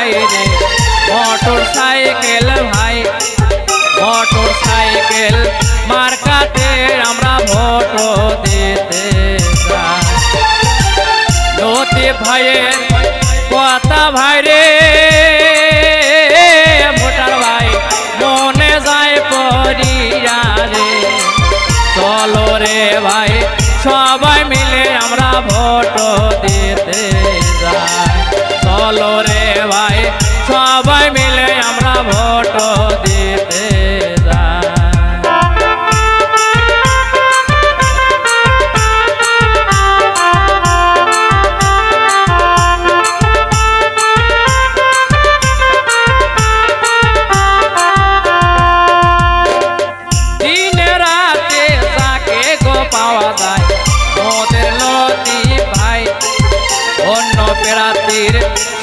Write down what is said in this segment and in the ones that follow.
ভাই রে motor cycle ভাই, মোটর সাইকেল মার্কাতে আমরা ভোট দিতে যাই। লতিফ ভাইয়ের কথা ভাই রে ভোটার ভাই মনে যায় পড়িয়া রে, চলো রে ভাই সবাই মিলে আমরা ভোট দিতে যাই। চলো রে ভাই সবাই মিলে আমরা ভোট দিতে যাই। দিনে রাতে যাকে গো পাওয়া যায় মোদের লতিফ ভাই, অন্য প্রার্থীর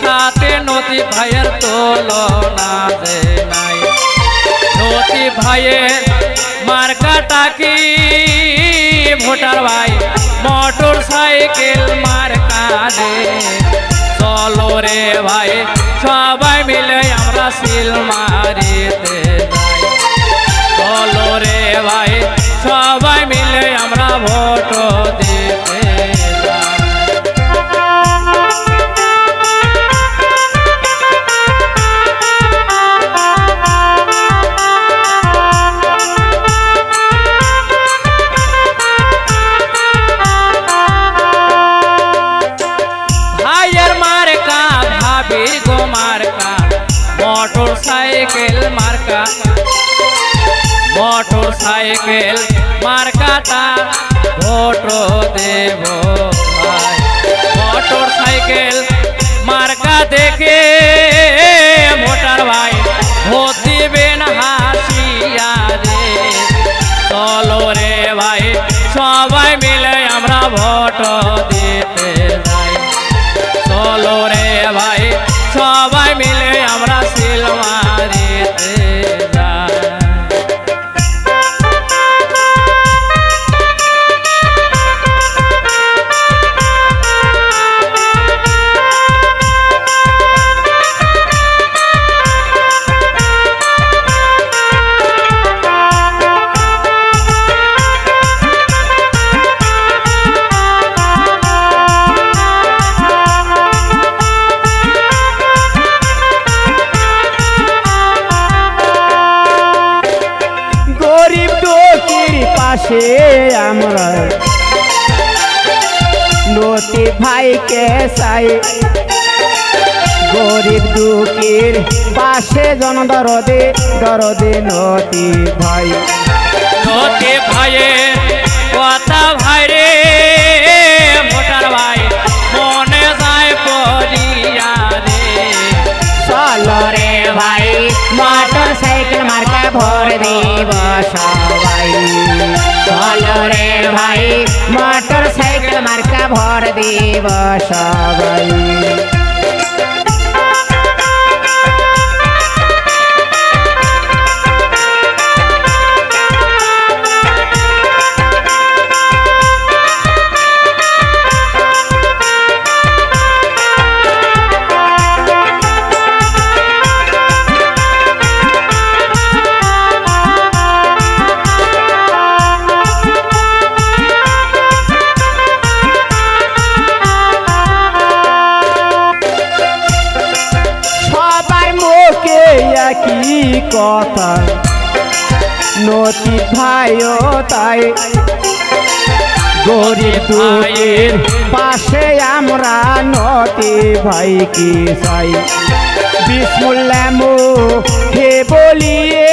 সাথে লতিফ ভাইয়ের তুলনা যে নাই। লতিফ ভাইয়ের মার্কাটা কি ভোটার ভাই মোটর সাইকেল মার্কা রে, চলো রে ভাই সবাই মিলে আমরা সিল মারিতে যাই। চলো রে ভাই সবাই মিলে আমরা ভোট দিতে যাই। ভাইয়ের মার্কা ভাবির গো মার্কা মোটর সাইকেল মার্কা, মোটর সাইকেল মার্কাটা ভোট দেব ভাই। মোটর সাইকেল মার্কা দেখে ভোটার ভাই ভোট দিবেন হাসিয়া রে, চলো রে ভাই সবাই মিলে আমরা ভোট দিতে যাই। চলো রে ভাই সবাই মিলে আমরা সিল মারিতে যাই। পাশে আমরা লতিফ ভাইকে চাই, গরিব দুঃখীর পাশে জন দরদে দরদে লতিফ ভাই। লতিফ ভাইয়ের কথা ভাই রে ভোটার ভাই মনে যায় পড়িয়া রে, চলো রে ভাই মোটর সাইকেল মার্কা ভোট দেব সবাই। চলো রে ভাই মোটর সাইকেল মার্কা ভোট দেব সবাই। কি কথা লতিফ ভাইও তাই, গরিব দুঃখীর পাশে আমরা লতিফ ভাই কি চাই। বিসমিল্লাহ মুখে বলিয়ে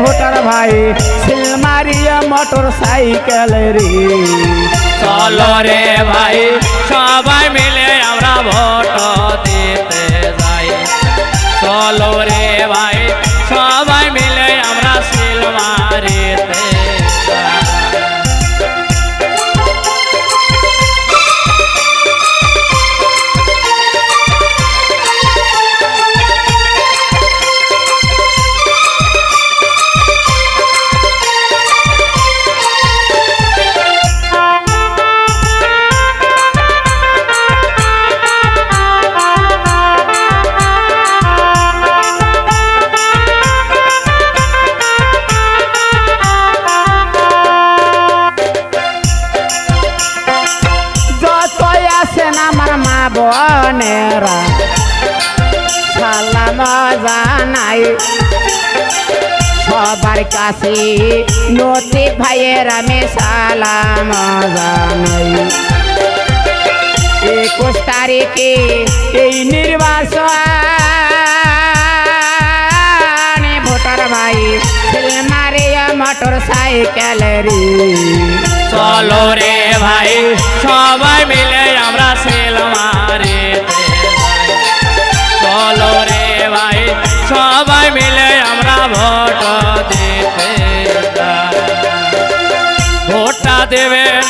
ভোটার ভাই সিল মারিয়া মোটর সাইকেল রে, চলো রে ভাই সবাই মিলে আমরা ভোট দিতে যাই। চলো রে ভাই সবাই মিলে আমরা সিল মারিতে যাই। বোনেরা সালাম জানাই সবার কাছে নতিক ভাইয়ের আমি সালাম জানাই 21 তারিখে এই নির্বাচন ভোটার ভাই সিলমারিয়া মোটর সাইকেল রে চলো রে ভাই সবাই মিলে আমরা সিলমারিতে চলো রে ভাই সবাই মিলে আমরা ভোট দিতে ভোটটা দেবেন